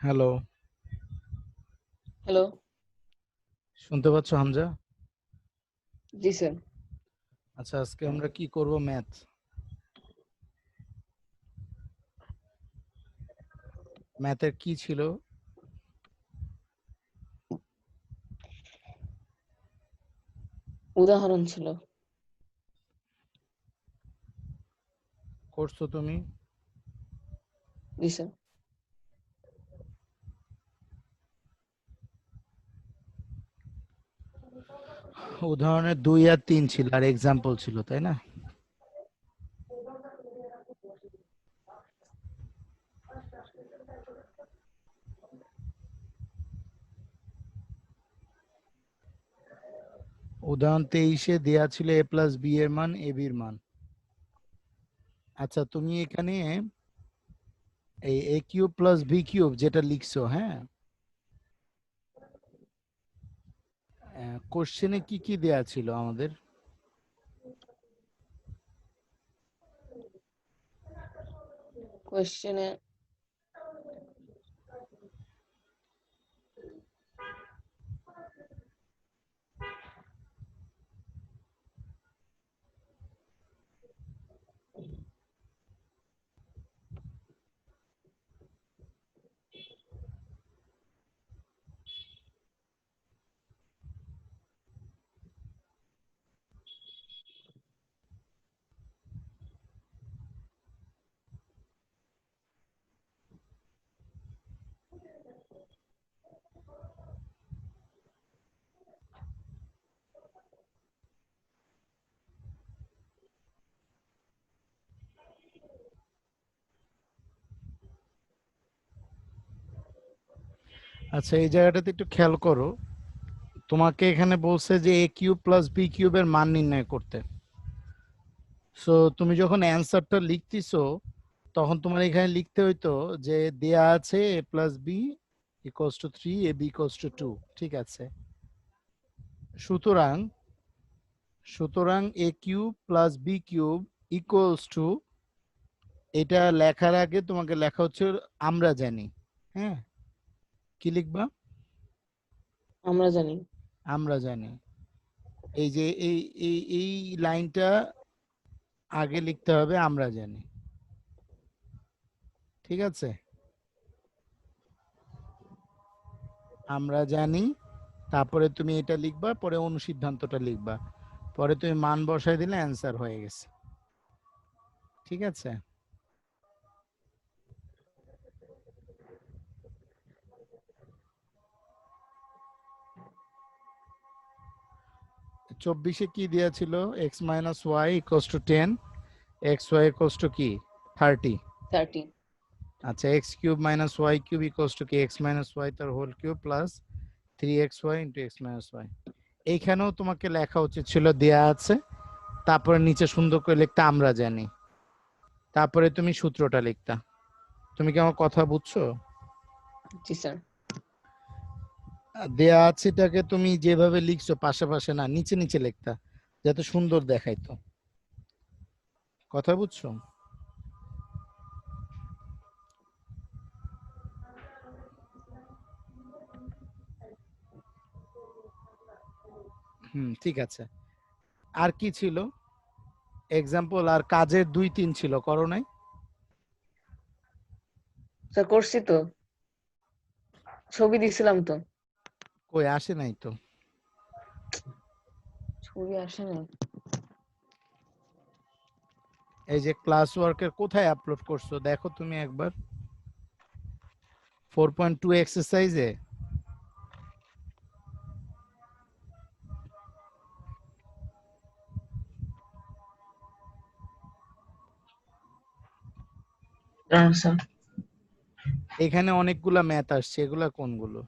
Hello, hello. শুনতে পাচ্ছ হামজা? জি sir. আচ্ছা, আজকে আমরা কি করব? ম্যাথ। ম্যাথের কি ছিল? উদাহরণ ছিল। করছো তুমি? জি স্যার। উদাহরণের 2 আর 3 ছিল আর এক্সাম্পল ছিল, তাই না? উদাহরণ 23-এ দেয়া ছিল a প্লাস b এর মান ab এর মান। আচ্ছা, তুমি এখানে এই a cube plus b cube যেটা লিখছো, হ্যাঁ, কোশ্চেনে কি কি দেয়া ছিল আমাদের? কোয়েশ্চেনে আচ্ছা, এই জায়গাটাতে একটু খেয়াল করো। তোমাকে এখানে বলছে যে a কিউব প্লাস b কিউবের মান নির্ণয় করতে। সো তুমি যখন অ্যান্সারটা লিখতেছো তখন তোমার এখানে লিখতে হইতো যে দেয়া আছে a plus b equals to 3, ab equals to 2। ঠিক আছে? সুতরাং সুতরাং a cube plus b cube equals to, এটা লেখার আগে তোমাকে লেখা হচ্ছে আমরা জানি। হ্যাঁ, কি লিখবা? আমরা জানি। আমরা জানি। এই যে এই লাইনটা আগে লিখতে হবে, আমরা জানি। ঠিক আছে? আমরা জানি, তারপরে তুমি এটা লিখবা, পরে অনুসিদ্ধান্তটা লিখবা, পরে তুমি মান বসাই দিলে অ্যান্সার হয়ে গেছে। ঠিক আছে? 24-এ কি দেয়া ছিল? x minus y equals to 10, x y equals to কি? 30। 30। আচ্ছা, x cube minus y cube equals to কি? এক্স মাইনাস ওয়াই তার whole cube plus 3xy into x minus y. এইখানেও তোমাকে লেখা উচিত ছিল দেয়া আছে, তারপরে নিচে সুন্দর করে লিখতে আমরা জানি, তারপরে তুমি সূত্রটা লিখতা। তুমি কি আমার কথা বুঝছো? জি স্যার। দেয়া আছে এটাকে তুমি যেভাবে লিখছো পাশে পাশে না, নিচে নিচে লিখতা, যাতে সুন্দর দেখাইতো। কথা বুঝছো? ঠিক আছে। আর কি ছিল? এক্সাম্পল আর কাজের 2-3 ছিল, করো নাই? স্যার করছি তো, ছবি দিছিলাম তো। কই আসে নাই তো। ছবি আসে নাই। এই যে ক্লাস ওয়ার্কের কোথায় আপলোড করছো দেখো তুমি একবার। 4.2 এক্সারসাইজে। স্যার, এখানে অনেকগুলা ম্যাথ আসছে, এগুলা কোনগুলো?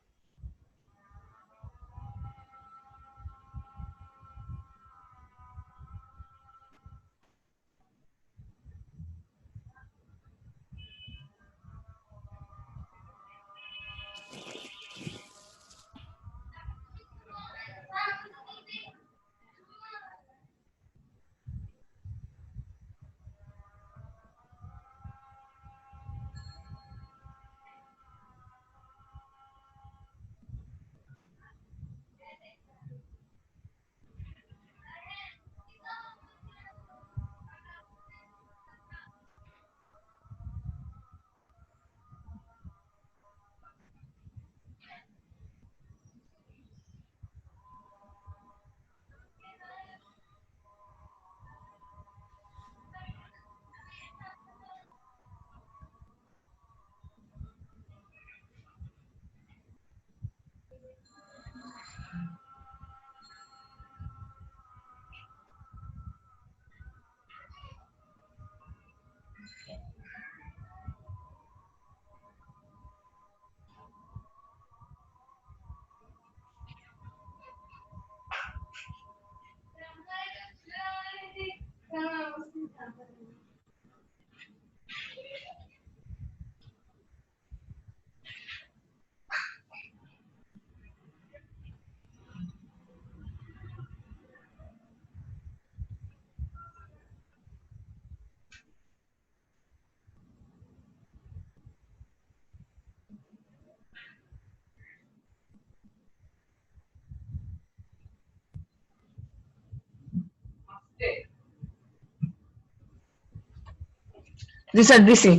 জি স্যার দিছি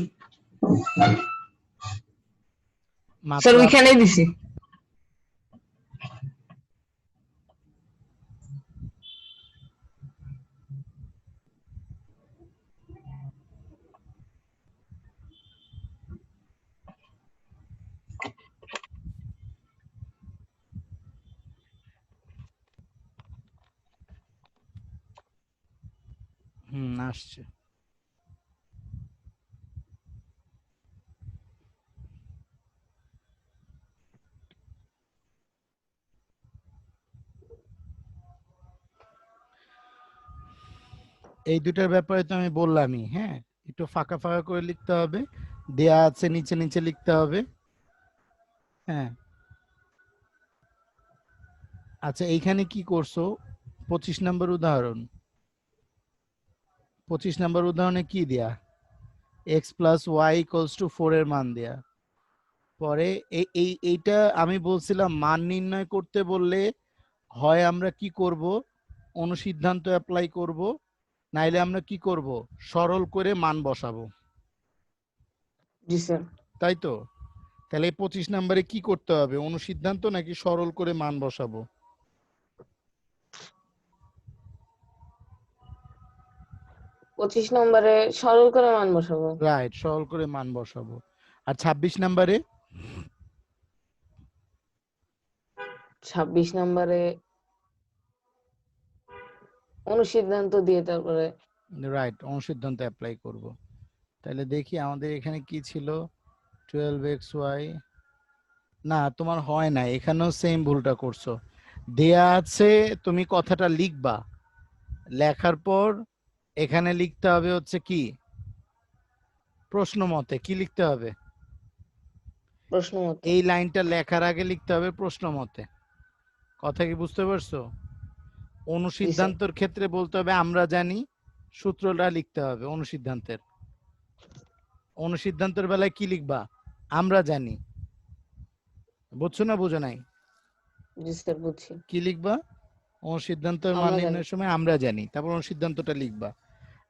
মাত্র স্যার ওইখানেই দিছি আসছে। এই দুটার ব্যাপারে তো আমি বললামই, হ্যাঁ, একটু ফাঁকা ফাঁকা করে লিখতে হবে, দেয়া আছে নিচে নিচে লিখতে হবে। হ্যাঁ, আচ্ছা এইখানে কি করছো? 25 নম্বর উদাহরণ, 25 নম্বর উদাহরণে কি দেয়া? x+y=4 এর মান দেয়া। পরে এইটা আমি বলছিলাম মান নির্ণয় করতে বললে হয় আমরা কি করব, অনুসিদ্ধান্ত অ্যাপ্লাই করব, নাইলে আমরা কি করব, সরল করে মান বসাবো, জি স্যার তাই তো? তাহলে এই 25 নম্বরে কি করতে হবে, অনুসিদ্ধান্ত নাকি সরল করে মান বসাবো? 25 নম্বরে সরল করে মান বসাবো রাইট, সরল করে মান বসাবো। আর 26 নম্বরে? 26 নম্বরে অনুসিদ্ধান্ত দিয়ে তারপরে রাইট, অনুসিদ্ধান্ত অ্যাপ্লাই করব। তাহলে দেখি আমাদের এখানে কি ছিল, 12xy, না তোমার হয় না, এখানেও সেম ভুলটা করছো। দেয়া আছে, তুমি কথাটা লিখবা, লেখার পর এখানে লিখতে হবে হচ্ছে কি, প্রশ্ন মতে কি লিখতে হবে, প্রশ্ন মতে এই লাইনটা লেখার আগে লিখতে হবে প্রশ্ন মতে। কথা কি বুঝতে পারছো? জি স্যার অনুসিদ্ধান্তর ক্ষেত্রে বলতে হবে আমরা জানি, সূত্রটা লিখতে হবে অনুসিদ্ধান্তের। অনুসিদ্ধান্তের বেলায় কি লিখবা, আমরা জানি। বুঝছো না বুঝো নাই? জি স্যার বুঝছি কি লিখবা? অনুসিদ্ধান্তের মান আমরা জানি নির্ণয়ের সময় আমরা জানি, তারপর অনুসিদ্ধান্তটা লিখবা।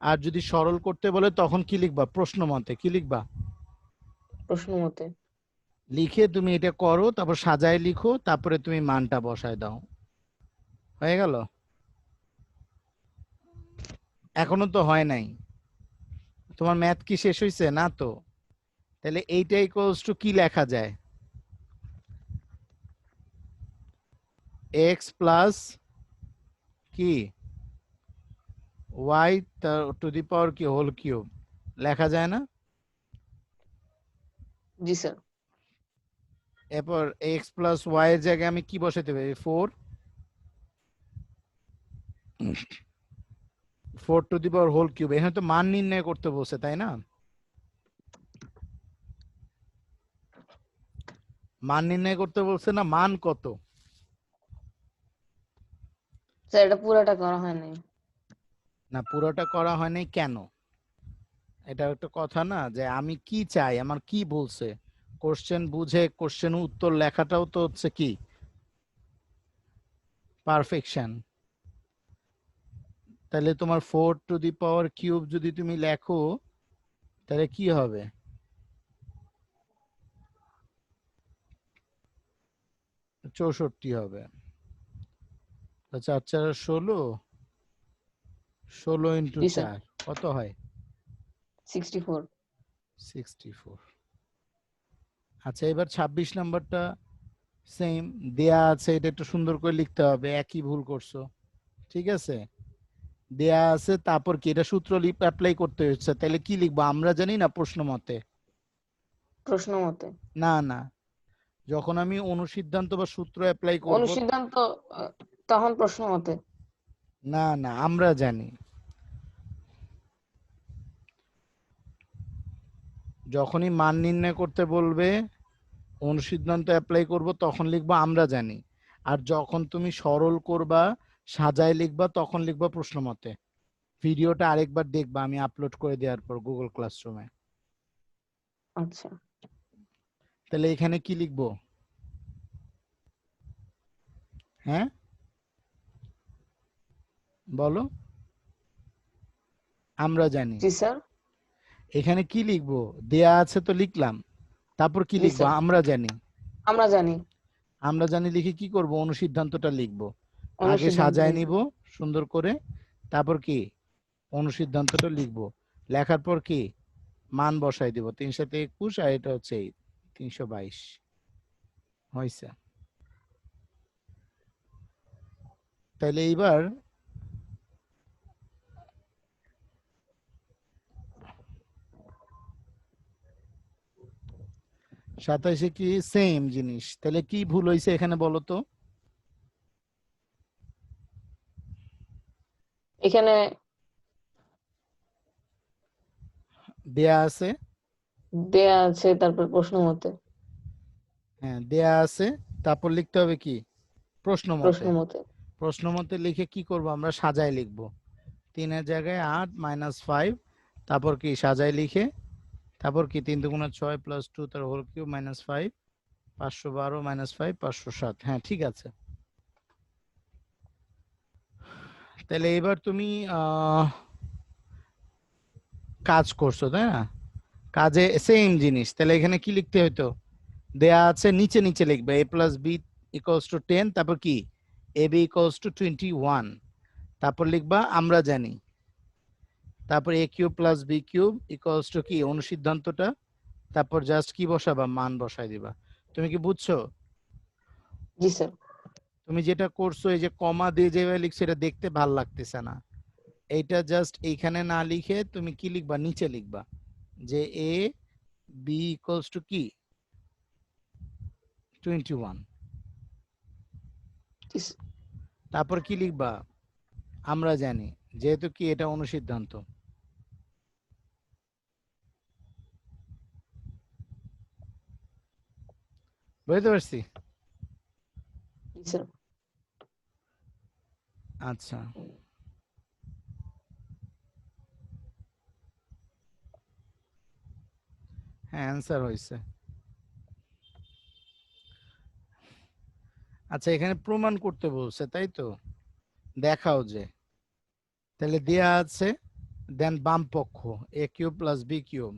আর যদি সরল করতে বলে তখন কি লিখবা, প্রশ্ন মতে কি লিখবা। প্রশ্ন মতে লিখে তুমি এটা করো, তারপর সাজায় লিখো, তারপরে তুমি মানটা বসায় দাও, হয়ে গেল। এখনো তো হয় নাই, তোমার ম্যাথ কি শেষ হয়েছে না তো? তাহলে এইটা ইকুয়ালস টু কি লেখা যায়, এক্স প্লাস কি ওয়াই টু দি পাওয়ার কি হোল কিউব, লেখা যায় না? জি স্যার এরপর এক্স প্লাস ওয়াই এর জায়গায় আমি কি বসাতে পারি, 4 to the power whole cube. এখানে তো মান নির্ণয় করতে বলছে, তাই না? মান নির্ণয় করতে বলছে না, মান কত? স্যার এটা পুরাটা করা হয় নাই না পুরোটা করা হয়নি কেন? এটা একটা কথা না, যে আমি কি চাই, আমার কি বলছে, কোশ্চেন বুঝে কোশ্চেন উত্তর লেখাটাও তো হচ্ছে কি পারফেকশন। তাহলে তোমার 4 টু দি পাওয়ার কিউব যদি তুমি লেখো তাহলে কি হবে, 64 হবে। আচ্ছা আচ্ছা, 16, 16 ইন্টু জি স্যার 4 কত হয়, 64 64। আচ্ছা এবার 26 নম্বরটা সেম দেয়া আছে, এটা একটু সুন্দর করে লিখতে হবে, একই ভুল করছো। ঠিক আছে, দেয়া আছে, তারপর কি এটা সূত্র অ্যাপ্লাই করতে হচ্ছে, তাহলে কি লিখবো, আমরা জানি না প্রশ্ন মতে? প্রশ্ন মতে না না, যখন আমি অনুসিদ্ধান্ত বা সূত্র অ্যাপ্লাই করব, অনুসিদ্ধান্ত তখন প্রশ্ন মতে না না আমরা জানি, যখনই মান নির্ণয় করতে বলবে অনুসিদ্ধান্ত অ্যাপ্লাই করব তখন লিখবো আমরা জানি। আর যখন তুমি সরল করবা সাজায় লিখবা তখন লিখবা প্রশ্ন মতে। ভিডিওটা আরেকবার দেখবা আমি আপলোড করে দেওয়ার পর গুগল ক্লাসরুমে। আচ্ছা তাহলে এখানে কি লিখবো, হ্যাঁ বলো, আমরা জানি। জি স্যার এখানে কি লিখবো? দেয়া আছে তো লিখলাম, তারপর কি জি লিখবো? স্যার, আমরা জানি। আমরা জানি। আমরা জানি লিখে কি করব? অনুসিদ্ধান্তটা লিখবো। আগে অনুসিদ্ধান্ত সাজায় নিব লিখবো। সুন্দর করে, তারপর কি অনুসিদ্ধান্তটা লিখবো। লেখার পর কি মান বসাই দিব, 3 × 7 = 21, আর এটা হচ্ছে 322 হয়েছে। তাহলে এইবার 27-এ কি সেম জিনিস, তাহলে কি ভুল হয়েছে এখানে বলো তো? এখানে দেয়া আছে, দেয়া আছে, তারপর প্রশ্ন মতে। হ্যাঁ দেয়া আছে, তারপর লিখতে হবে কি প্রশ্ন প্রশ্ন মতে। মতে। প্রশ্ন মতে লিখে কি করব? আমরা সাজায় লিখবো। 3-এর জায়গায় 8 - 5, তারপর কি সাজায় লিখে, তারপর কি 3 × 6 + 2 তার হোল কিউব -5, 512 - 5 507। হ্যাঁ ঠিক আছে। তাহলে এবার তুমি কাজ করছো তাই না? কাজে সেম জিনিস, তাহলে এখানে কি লিখতে হইতো? দেয়া আছে, নিচে নিচে লিখবে a + b = 10, তারপর কি ab = 21, তারপর লিখবা আমরা জানি, তারপর a³ + b³ কি অনুসিদ্ধান্তটা, তারপর জাস্ট কি বসাবা? মান বসাই দিবা। তুমি কি বুঝছো? জি স্যার। তুমি যেটা করছো, এই যে কমা দিয়ে যেভাবে লিখছো, এটা দেখতে ভাল লাগতেছে না। এইটা জাস্ট এইখানে না লিখে তুমি কি লিখবা? নিচে লিখবা যে a b কি 21, জি স্যার। তারপর কি লিখবা? আমরা জানি, যেহেতু কি এটা অনুসিদ্ধান্ত। বুঝতে পারছি? জি স্যার। আচ্ছা, হ্যাঁ অ্যান্সার হয়েছে। আচ্ছা, এখানে প্রমাণ করতে বলছে তাই তো? দেখাও যে, তাহলে দেয়া আছে, দেন বাম পক্ষ a³ + b³,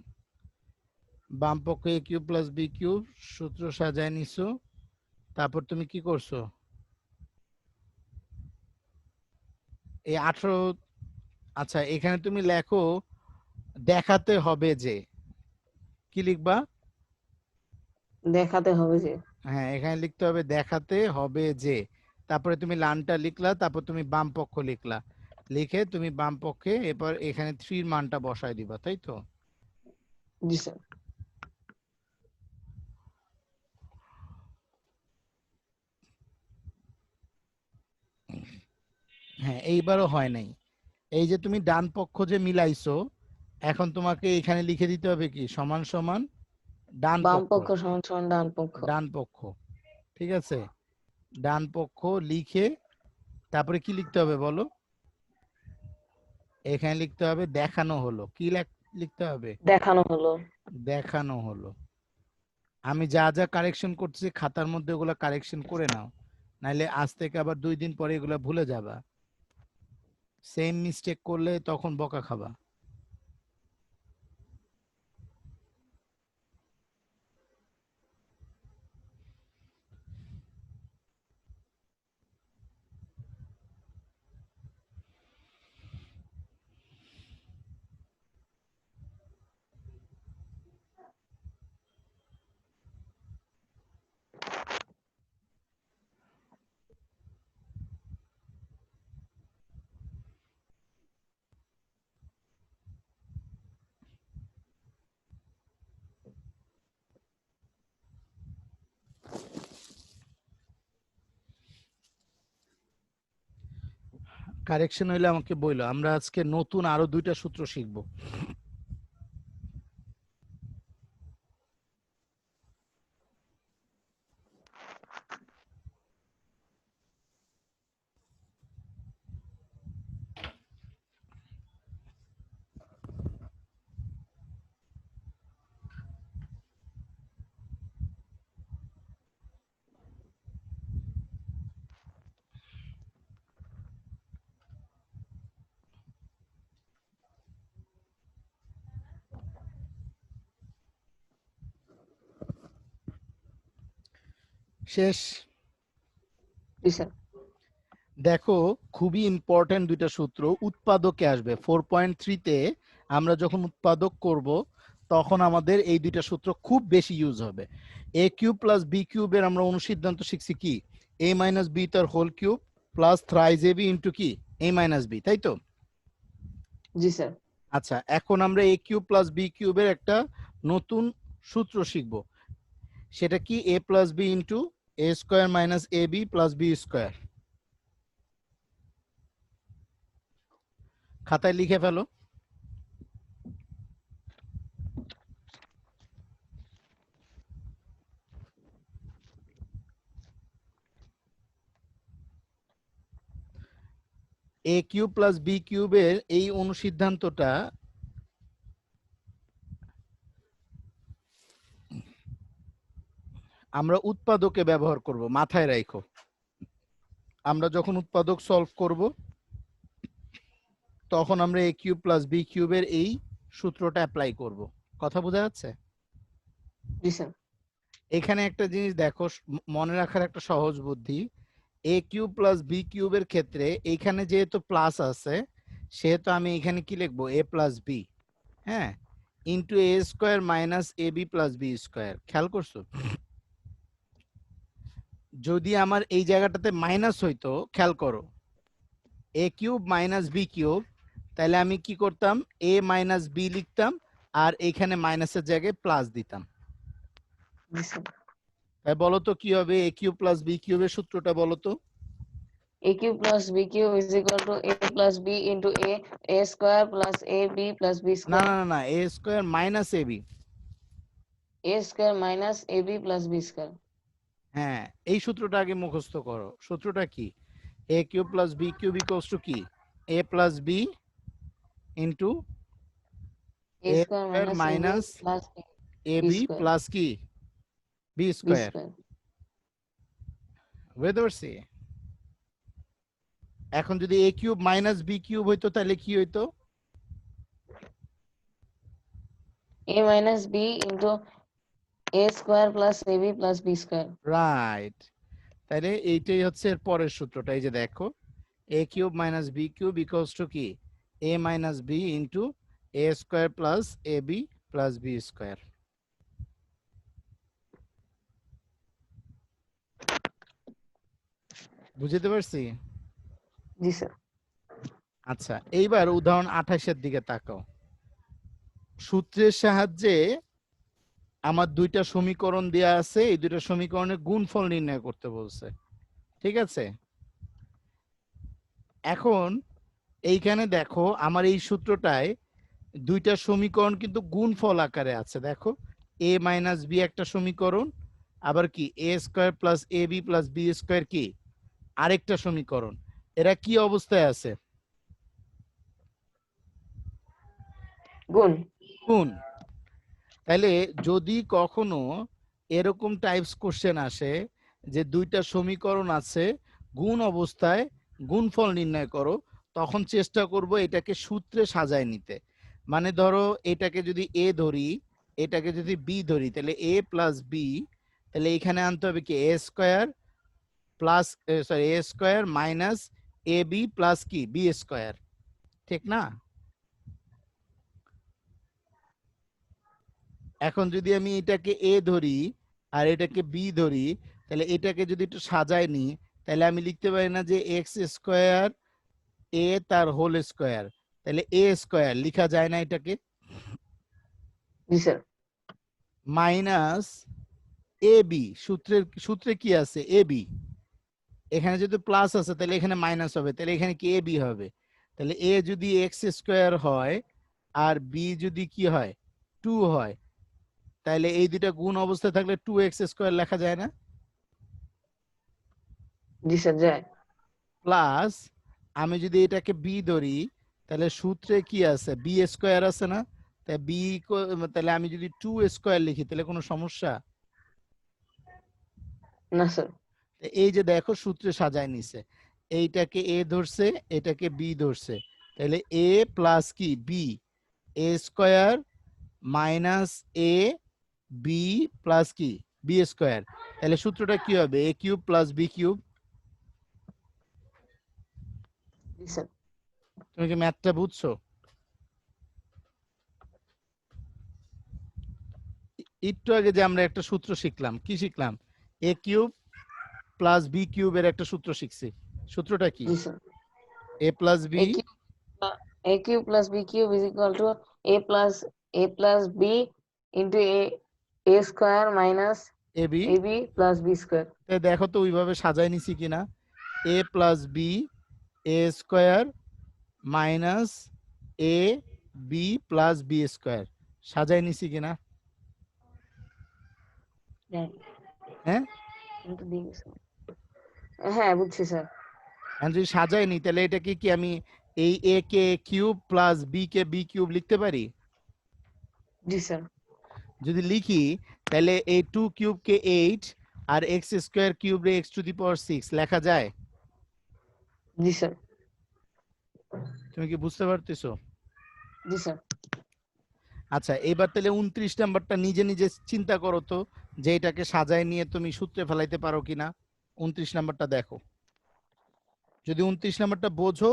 বাম পক্ষ a³ + b³ সূত্র সাজায় নিছো, তারপর তুমি কি করছো? এই 18, আচ্ছা এখানে তুমি লেখো দেখাতে হবে যে, কি লিখবা? দেখাতে হবে যে। হ্যাঁ এখানে লিখতে হবে দেখাতে হবে যে, তারপরে তুমি লানটা লিখলা, তারপর তুমি বাম পক্ষ লিখলা, লিখে তুমি বাম পক্ষে এবার এখানে 3 এর মানটা বসায় দিবা তাই তো? জি স্যার। হ্যাঁ এইবারও হয় নাই। এই যে তুমি ডান পক্ষ যে মিলাইছো, এখন তোমাকে এখানে লিখে দিতে হবে কি সমান সমান ডান বাম পক্ষ। পক্ষ সমান সমান ডান পক্ষ। ডান পক্ষ, ঠিক আছে? ডান পক্ষ লিখে তারপরে কি লিখতে হবে বলো? এখানে লিখতে হবে দেখানো হলো। কি লিখতে হবে? দেখানো হলো। দেখানো হলো। আমি যা যা কারেকশন করতেছি খাতার মধ্যে ওগুলা কারেকশন করে নাও, নাইলে আজ থেকে আবার 2 দিন পরে এগুলা ভুলে যাবা। সেম মিস্টেক করলে তখন বকা খাবা। কারেকশন হইলে আমাকে বইলো, আমরা আজকে নতুন আরো 2টা সূত্র শিখবো। শেষ। জি স্যার। দেখো খুবই ইম্পর্টেন্ট দুইটা সূত্র উৎপাদকে আসবে 4.3 তে আমরা যখন উৎপাদক করব তখন আমাদের এই দুইটা সূত্র খুব বেশি ইউজ হবে। এ কিউব প্লাস বি কিউবের আমরা অনুসিদ্ধান্ত শিখছি কি, এ মাইনাস বি তার whole cube plus থ্রাইজ A B into কি এ মাইনাস বি, তাই তো? জি স্যার। আচ্ছা, এখন আমরা এ কিউব প্লাস বি কিউবের একটা নতুন সূত্র শিখব, সেটা কি A plus B into A square minus A B plus B square. খাতায় লিখে ফেলো। এ কিউব প্লাস বি কিউবের এই অনুসিদ্ধান্তটা আমরা উৎপাদকে ব্যবহার করব, মাথায় রাখো। আমরা যখন উৎপাদক সলভ করব তখন আমরা এ কিউব প্লাস বি কিউবের এই সূত্রটা অ্যাপ্লাই করব। কথা বোঝা যাচ্ছে? জি স্যার। এখানে একটা জিনিস দেখো, মনে রাখার একটা সহজ বুদ্ধি, এ কিউব প্লাস বি কিউবের ক্ষেত্রে এইখানে যেহেতু প্লাস আছে সেহেতু আমি এখানে কি লিখবো, এ প্লাস বি, হ্যাঁ, into A square minus A B plus B square. খেয়াল করছো? যদি আমার এই জায়গাটাতে মাইনাস হইতো, খেয়াল করো, এ কিউব মাইনাস বি কিউব, তাহলে আমি কি করতাম, এ মাইনাস বি লিখতাম আর এখানে মাইনাসের জায়গায় প্লাস দিতাম। জি স্যার। তাই বলো তো কি হবে, এ কিউব প্লাস বি কিউবের সূত্রটা বলো তো? a cube plus b cube is equal to a plus b into a square plus ab plus b না square, না না না, A square minus A B. a square minus ab plus b square. হ্যাঁ, এই সূত্রটা আগে মুখস্থ করো। সূত্রটা কি, A cube plus B cube equals to কি, A plus B into a A square square minus ab minus plus A b B square, plus কি বি b স্কোয়ার। square. বুঝতে পারছি? এখন যদি A cube minus B cube হইতো তাহলে কি হইতো, a minus b into a square plus ab plus b square. Right. তাহলে এইটাই হচ্ছে এর পরের সূত্রটা, এই যে দেখো, A cube minus B cube equals to কি, A minus B into A square plus A B plus B square. বুঝতে পারছি? জি স্যার। আচ্ছা, এইবার উদাহরণ 28-এর দিকে তাকাও। সূত্রের সাহায্যে আমার দুইটা সমীকরণ দেয়া আছে, এই দুইটা সমীকরণের গুণফল নির্ণয় করতে বলছে, ঠিক আছে? এখন এইখানে দেখো আমার এই সূত্রটায় দুইটা সমীকরণ কিন্তু গুণফল আকারে আছে। দেখো, এ মাইনাস বি একটা সমীকরণ, আবার কি এ square plus A B plus B square কি আরেকটা সমীকরণ। এরা কি অবস্থায় আছে, গুণ। গুণ। তাহলে যদি কখনো এরকম টাইপস কোশ্চেন আসে যে দুইটা সমীকরণ আছে গুণ অবস্থায়, গুণফল নির্ণয় করো, তখন চেষ্টা করব এটাকে সূত্রে সাজায় নিতে। মানে ধরো এটাকে যদি এ ধরি, এটাকে যদি বি ধরি, তাহলে এ প্লাস বি, তাহলে এখানে আনতে হবে কি এ square plus, sorry, A square minus A B plus কি বি স্কোয়ার, ঠিক না? এখন যদি আমি এটাকে এ ধরি আর এটাকে বি ধরি, তাহলে এটাকে যদি একটু সাজায় নিই, তাহলে আমি লিখতে পারি না যে এক্স স্কোয়ার এ তার হোল স্কোয়ার, তাহলে এ স্কোয়ার লিখা যায় না এটাকে, জি স্যার। মাইনাস এ বি, সূত্রে কি আছে এ বি, এখানে যদি প্লাস আছে তাহলে এখানে মাইনাস হবে, তাহলে এখানে কি এ বি হবে। তাহলে এ যদি এক্স স্কোয়ার হয় আর বি যদি কি হয় 2 হয়, তাহলে এই দুইটা গুণ অবস্থায় থাকলে 2x স্কোয়ার লেখা যায় না? জি স্যার যায়। প্লাস আমি যদি এটাকে বি ধরি, তাহলে সূত্রে কি আছে বি স্কোয়ার আছে না, তাই বি, তাহলে আমি যদি 2 স্কোয়ার লিখি তাহলে কোনো সমস্যা? না স্যার। এই যে দেখো সূত্রে সাজায় নিছে, এইটাকে এ ধরছে এটাকে বি ধরছে, তাহলে এ প্লাস কি B, A square minus A B plus কি বি স্কোয়ার। তাহলে সূত্রটা কি হবে? a cube plus b cube. G sir. তুমি কি ম্যাথটা বুঝছো? একটু আগে যে আমরা একটা সূত্র শিখলাম, কি শিখলাম? a কিউব প্লাস b কিউবের একটা সূত্র শিখছি। সূত্রটা কি? জি sir. a plus b a cube a cube plus b cube is equal to a plus b into a square minus ab। ab plus b square. দেখো তো ওইভাবে সাজায় নিছি কিনা। a plus b a square minus A B plus B square সাজায় নিছি কিনা? হ্যাঁ হ্যাঁ, কিন্তু দিয়ে গেছে। হ্যাঁ বুঝছি স্যার। এখন যদি সাজায় নি তাহলে এটাকে কি আমি এই এ K cube plus B K B cube লিখতে পারি? জি স্যার। যদি লিখি তাহলে এই টু কিউব কে এইট আর এক্স স্কোয়ার কিউব রে x two the power six লেখা যায়। জি স্যার। তুমি কি বুঝতে পারতেছো? জি স্যার। আচ্ছা, এবার তাহলে 29 নাম্বারটা নিজে নিজে চিন্তা করো তো, যে এটাকে সাজায় নিয়ে তুমি সূত্রে ফেলাইতে পারো কিনা। 29 নাম্বারটা দেখো, যদি 29 নাম্বারটা বোঝো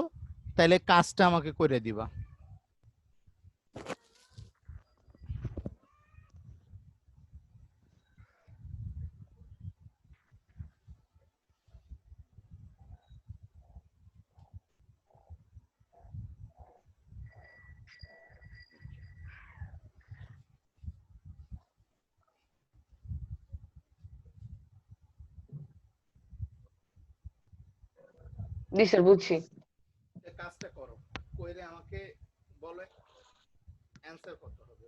তাহলে কাজটা আমাকে করে দিবা। জি স্যার বুঝছি। কাজটা করো, কইরে আমাকে বলো অ্যানসার কত হবে।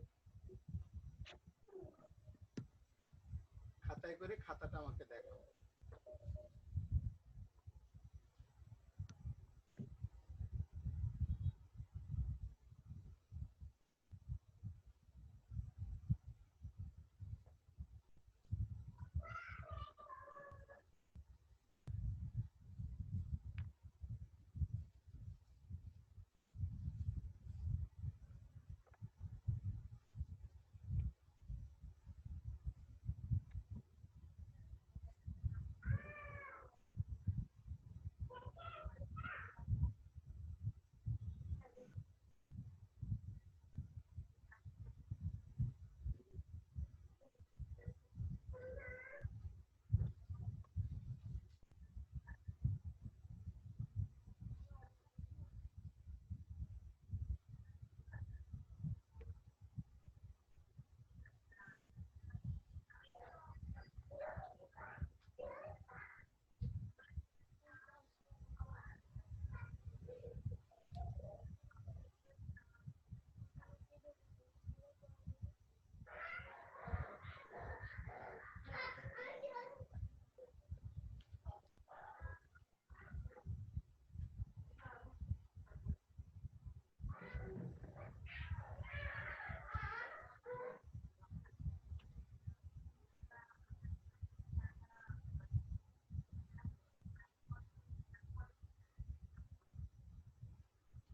খাতায় করে খাতাটা আমাকে দেখাও।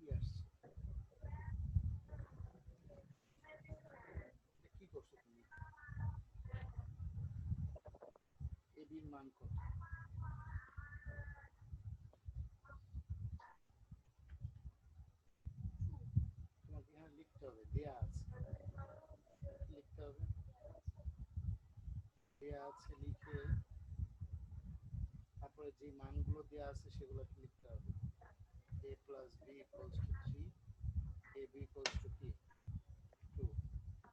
কি আসছে? কি করছো তুমি? এবির মান কত? তোমাকে এখানে লিখতে হবে, দেয়া আছে। লিখতে হবে, দেয়া আছে লিখে তারপরে যে মানগুলো দেয়া আছে সেগুলো লিখতে হবে। a plus b equals to 3, a b equals to কি 2।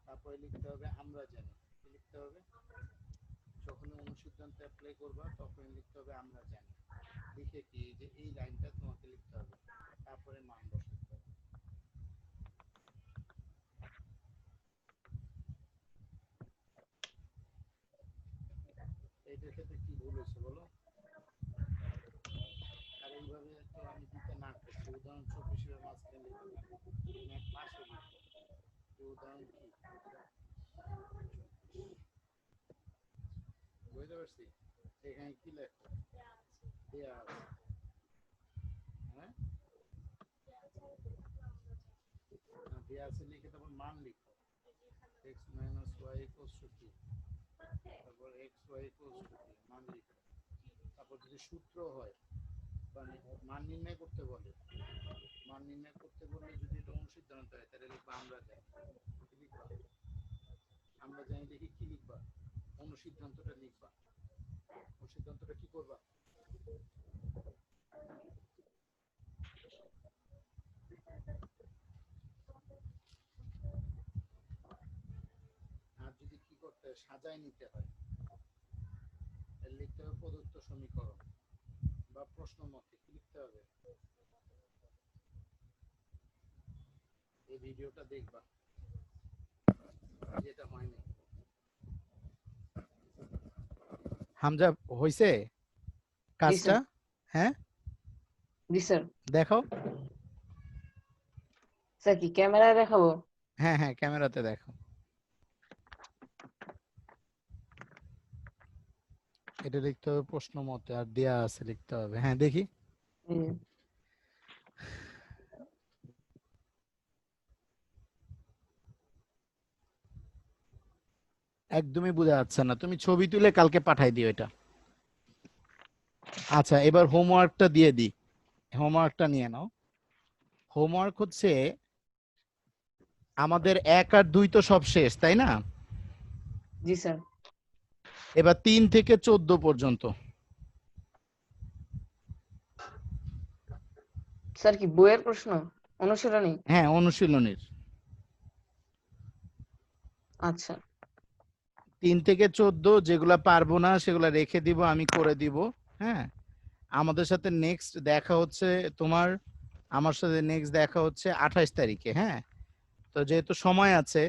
তারপরে লিখতে হবে আমরা জানি। কি লিখতে হবে? যখন অনুসিদ্ধান্ত অ্যাপ্লাই করবা তখন লিখতে হবে আমরা জানি। লিখে কি যে এই লাইনটা তোমাকে লিখতে হবে, তারপরে মান বসাতে হবে। এইটার ক্ষেত্রে কি ভুল হয়েছে বলো? আর এইভাবে তো আমি দিতে না করছি, উদাহরণ 24 মাঝখানে লিখতে পারি, তুমি এক পাশে লিখো। উদাহরণ কি বুঝতে পারছি? এখানে কি লেখো? দেয়া আছে। হ্যাঁ, দেয়া আছে লিখে তারপর মান লিখো। x minus y equals to কি, তারপর x y ইকুয়ালস টু যদি সূত্র হয় মানে মান নির্ণয় করতে বলে, মান নির্ণয় করতে বললে যদি এটা অনুসিদ্ধান্ত হয় তাহলে লিখবা আমরা জানি। কি লিখবা? আমরা জানি দেখি কি লিখবা? অনুসিদ্ধান্তটা লিখবা। অনুসিদ্ধান্তটা কি করবা? আর যদি কি করতে হয়, সাজায় নিতে হয়, লিখতে হবে প্রদত্ত সমীকরণ বা প্রশ্ন মতে। কি লিখতে হবে? এই ভিডিওটা দেখবা, যেটা হয়নি। হামজা হইছে কাজটা? হ্যাঁ জি স্যার। দেখো। স্যার কি ক্যামেরায় দেখাবো? হ্যাঁ হ্যাঁ, ক্যামেরাতে দেখো। এটা লিখতে হবে প্রশ্ন মতে, আর দেয়া আছে লিখতে হবে। হ্যাঁ দেখি। একদমই বোঝা যাচ্ছে না, তুমি ছবি তুলে কালকে পাঠাই দিও এটা। আচ্ছা, এবার হোমওয়ার্কটা দিয়ে দিই। হোমওয়ার্কটা নিয়ে নাও। হোমওয়ার্ক হচ্ছে আমাদের 1 আর 2 তো সব শেষ, তাই না? জি স্যার। এবার 3 থেকে 14 পর্যন্ত। স্যার কি বইয়ের প্রশ্ন অনুশীলনী? হ্যাঁ, অনুশীলনীর। আচ্ছা 3 থেকে 14 যেগুলা পারবো না সেগুলা রেখে দিব, আমি করে দিব। হ্যাঁ, আমাদের সাথে নেক্সট দেখা হচ্ছে তোমার, আমার সাথে নেক্সট দেখা হচ্ছে 28 তারিখে। হ্যাঁ, তো যেহেতু সময় আছে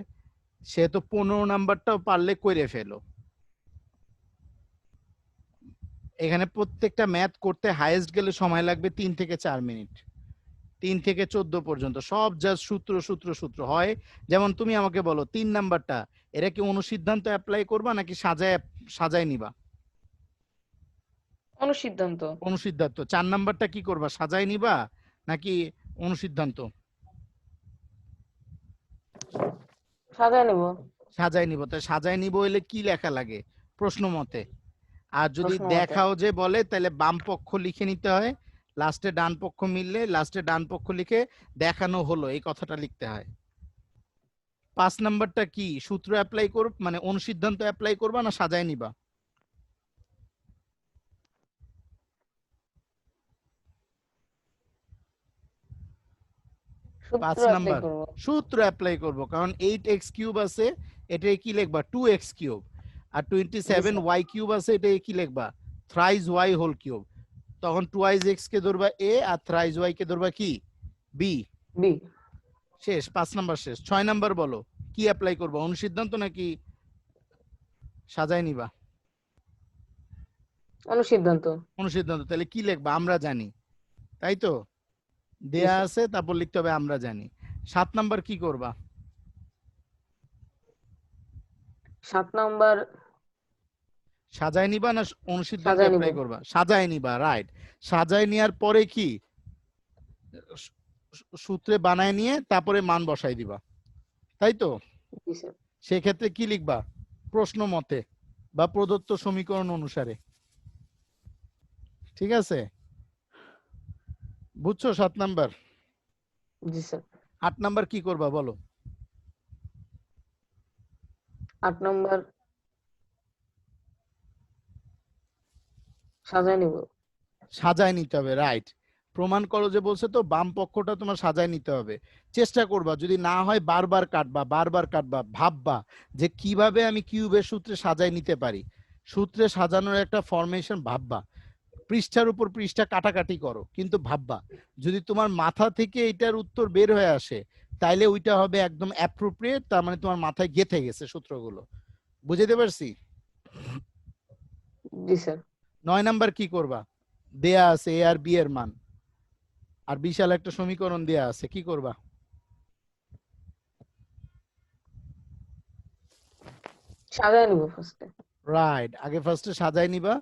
সেহেতু 15 নাম্বারটাও পারলে করে ফেলো। এখানে প্রত্যেকটা ম্যাথ করতে হাইয়েস্ট গেলে সময় লাগবে 3 থেকে 4 মিনিট। 3 থেকে 14 পর্যন্ত সব জাস্ট সূত্র সূত্র সূত্র হয়। যেমন তুমি আমাকে বলো 3 নাম্বারটা এরা কি অনুসিদ্ধান্ত অ্যাপ্লাই করবা নাকি সাজায় সাজায় নিবা? অনুসিদ্ধান্ত। অনুসিদ্ধান্ত। 4 নাম্বারটা কি করবা, সাজায় নিবা নাকি অনুসিদ্ধান্ত? সাজায় নেব। সাজায় নিব। তাই সাজায় নিব হইলে কি লেখা লাগে? প্রশ্ন মতে। আর যদি প্রশ্ন মতে। দেখাও যে বলে তাহলে বাম পক্ষ লিখে নিতে হয়, লাস্টে ডান পক্ষ মিললে লাস্টে ডান পক্ষ লিখে দেখানো হলো এই কথাটা লিখতে হয়। 5 নাম্বারটা কি, সূত্র অ্যাপ্লাই করব মানে অনুসিদ্ধান্ত অ্যাপ্লাই করবা না সাজায় নিবা? সূত্র 5 অ্যাপ্লাই নাম্বার করব। সূত্র অ্যাপ্লাই করব, কারণ 8x কিউব আছে, এটাই কি লিখবা 2x কিউব। আর জি 27y কিউব আছে, এটাই কি লিখবা থ্রাইস y হোল কিউব। তখন টুয়াইজ x কে ধরবা a আর থ্রাইস y কে ধরবা কি b। বি। শেষ, 5 নাম্বার শেষ। 6 নাম্বার বলো কি অ্যাপ্লাই করবা, অনুসিদ্ধান্ত নাকি সাজায় নিবা? অনুসিদ্ধান্ত। অনুসিদ্ধান্ত। তাহলে কি লিখবা, আমরা জানি, তাই তো? জি দেয়া স্যার। আছে, তারপর লিখতে হবে আমরা জানি। 7 নাম্বার কি করবা? 7 নাম্বার সাজায় নিবা না অনুসিদ্ধান্ত সাজায় নিব। অ্যাপ্লাই করবা? সাজায় নিবা, রাইট। সাজায় নেওয়ার পরে কি সূত্রে বানায় নিয়ে তারপরে মান বসাই দিবা, তাই তো? জি স্যার। সেক্ষেত্রে কি লিখবা, প্রশ্ন মতে বা প্রদত্ত সমীকরণ অনুসারে। ঠিক আছে, বুঝছো? 7 নাম্বার। জি স্যার। 8 নাম্বার কি করবা বলো? 8 নাম্বার সাজায় নিব। সাজায় নিতে হবে, রাইট। প্রমাণ করো যে বলছে তো, বাম পক্ষটা তোমার সাজায় নিতে হবে। চেষ্টা করবা, যদি না হয় বারবার কাটবা, বারবার কাটবা, ভাববা যে কিভাবে আমি কিউবের সূত্রে সাজায় নিতে পারি। সূত্রে সাজানোর একটা ফরমেশন ভাববা, পৃষ্ঠার উপর পৃষ্ঠা কাটাকাটি করো, কিন্তু ভাববা। যদি তোমার মাথা থেকে এটার উত্তর বের হয়ে আসে তাইলে ওইটা হবে একদম অ্যাপ্রোপ্রিয়েট, তার মানে তোমার মাথায় গেঁথে গেছে সূত্রগুলো। বুঝতে পারছি? জি স্যার। 9 নাম্বার কি করবা? দেয়া আছে এ আর বি এর মান, আর বিশাল একটা সমীকরণ দেয়া আছে, কি করবা? সাজায় নিব ফার্স্টে। রাইট, আগে ফার্স্টে সাজায় নিবা,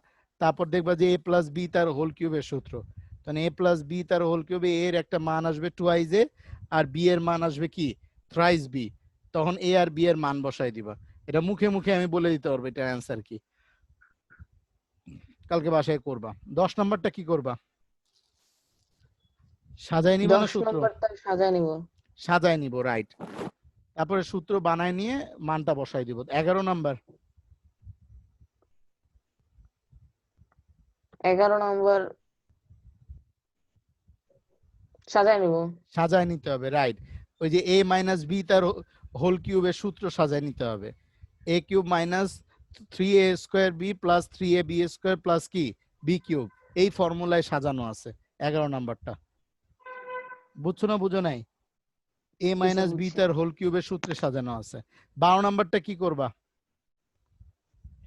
তারপর দেখবা যে এ প্লাস বি তার হোল কিউবের সূত্র। তাহলে এ প্লাস বি তার হোল কিউবে এর একটা মান আসবে টুয়াইজ এ, আর বি এর মান আসবে কি থ্রাইস বি। তখন এ আর বি এর মান বসাই দিবা। এটা মুখে মুখে আমি বলে দিতে পারবো এটা অ্যান্সার কি। কালকে বাসায় করবা। 10 নাম্বারটা কি করবা? সাজায় নিবা না 10 সূত্র? নম্বরটা সাজায় নিব। সাজায় নিব, রাইট। তারপরে সূত্র বানায় নিয়ে মানটা বসাই দিব। 11 নাম্বার 11 নম্বর সাজায় নিব। সাজায় নিতে হবে, রাইট। ওই যে a মাইনাস বি তার হোল কিউবের সূত্র সাজায় নিতে হবে। a cube minus 3a square b plus 3a b square plus কি বি কিউব, এই ফর্মুলায় সাজানো আছে 11 নাম্বারটা। বুঝছো না বুঝো নাই? a জি স্যার মাইনাস বি বুঝছি। তার হোল কিউবের সূত্রে সাজানো আছে। 12 নাম্বারটা কি করবা?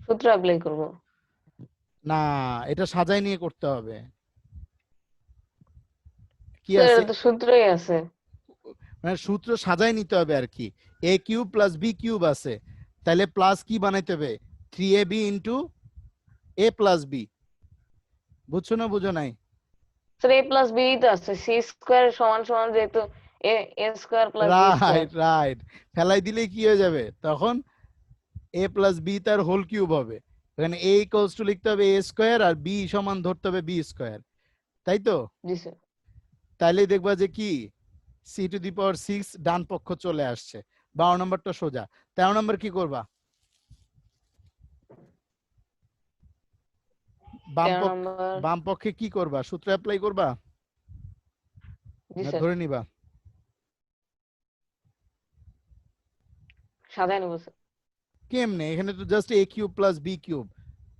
সূত্র অ্যাপ্লাই করব। না, এটা সাজায় নিয়ে করতে হবে। কি স্যার আছে? এটা তো সূত্রই আছে। মানে সূত্র সাজায় নিতে হবে আর কি। a cube plus B cube আছে, তাহলে প্লাস কি বানাইতে হবে? 3ab into a plus B. বুঝছো না বুঝো নাই? স্যার a প্লাস b তো আছে, c স্কয়ার সমান সমান যেহেতু a square plus b square. Right right, ফেলাই দিলে কি হয়ে যাবে তখন? a প্লাস বি তার হোল কিউব হবে। এখানে a ইকুয়ালস টু লিখতে হবে a স্কোয়ার আর b সমান ধরতে হবে b স্কোয়ার, তাই তো? জি স্যার। তাইলে দেখবা যে কি c টু দি পাওয়ার 6 ডান পক্ষ চলে আসছে। 12 নম্বরটা সোজা। 13 নম্বর কি করবা? বাম 13 পক্ষ, নম্বর। বাম পক্ষে কি করবা? সূত্র অ্যাপ্লাই করবা জি না স্যার ধরে নিবা? সাজায় নিব স্যার। কেমনে? এখানে তো just a cube plus b cube,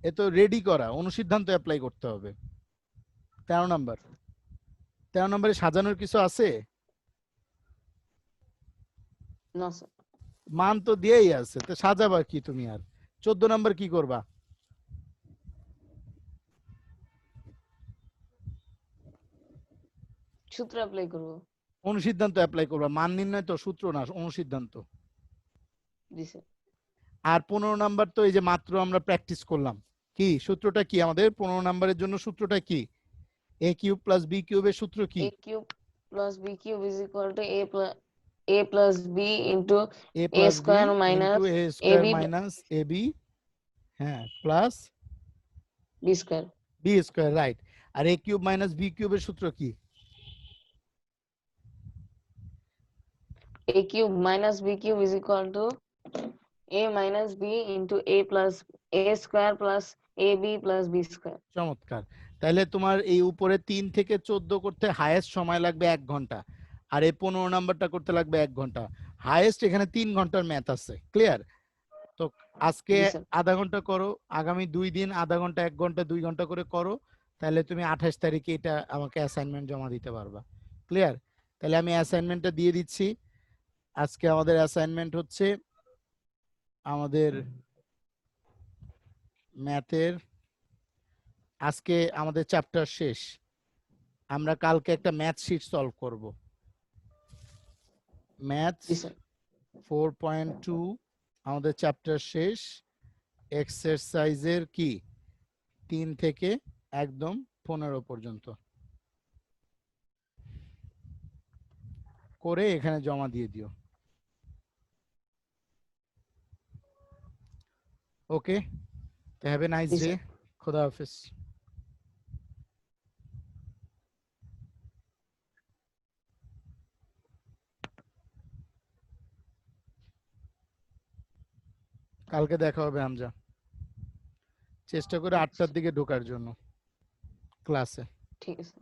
এ তো রেডি করা, অনুসিদ্ধান্ত অ্যাপ্লাই করতে হবে। 13 নাম্বার, 13 নম্বরে সাজানোর কিছু আছে? না স্যার। মান তো দিয়েই আছে, তো সাজাবা কি তুমি আর? 14 নাম্বার কি করবা? সূত্র অ্যাপ্লাই করব। অনুসিদ্ধান্ত অ্যাপ্লাই করবা, মান নির্ণয় তো, সূত্র না, অনুসিদ্ধান্ত। জি স্যার। আর 15 নাম্বার তো এই যে মাত্র আমরা প্র্যাকটিস করলাম। কি সূত্রটা কি আমাদের 15 নাম্বারের জন্য? সূত্রটা কি? a কিউব প্লাস b কিউবের সূত্র কি? a cube plus b cube is equal to a plus b into a a plus b square into minus a square ab minus ab, হ্যাঁ, plus b square. b square, right. আর a cube minus b কিউবের সূত্র কি? a cube minus b cube is equal to a minus b into a plus a square plus ab plus b square. চমৎকার। তাহলে তোমার এই উপরে 3 থেকে 14 করতে হায়েস্ট সময় লাগবে 1 ঘন্টা, আর এই 15 নাম্বারটা করতে লাগবে 1 ঘন্টা। হায়েস্ট এখানে 3 ঘন্টার ম্যাথ আছে, ক্লিয়ার? তো আজকে জি স্যার। আধা ঘন্টা করো, আগামী 2 দিন আধা ঘন্টা, 1 ঘন্টা, 2 ঘন্টা করে করো, তাহলে তুমি 28 তারিখে এটা আমাকে অ্যাসাইনমেন্ট জমা দিতে পারবা, ক্লিয়ার? তাহলে আমি অ্যাসাইনমেন্টটা দিয়ে দিচ্ছি। আজকে আমাদের অ্যাসাইনমেন্ট হচ্ছে আমাদের ম্যাথের, আজকে আমাদের চ্যাপ্টার শেষ। আমরা কালকে একটা ম্যাথ শিট সলভ করব। ম্যাথ জি স্যার। 4.2 আমাদের চ্যাপ্টার শেষ। এক্সারসাইজের কি 3 থেকে একদম 15 পর্যন্ত করে এখানে জমা দিয়ে দিও। ওকে, হ্যাভ এ নাইস জি ডে। স্যার। খোদা হাফেজ। কালকে দেখা হবে হামজা। চেষ্টা করে 8টার দিকে ঢোকার জন্য ক্লাসে। ঠিক আছে।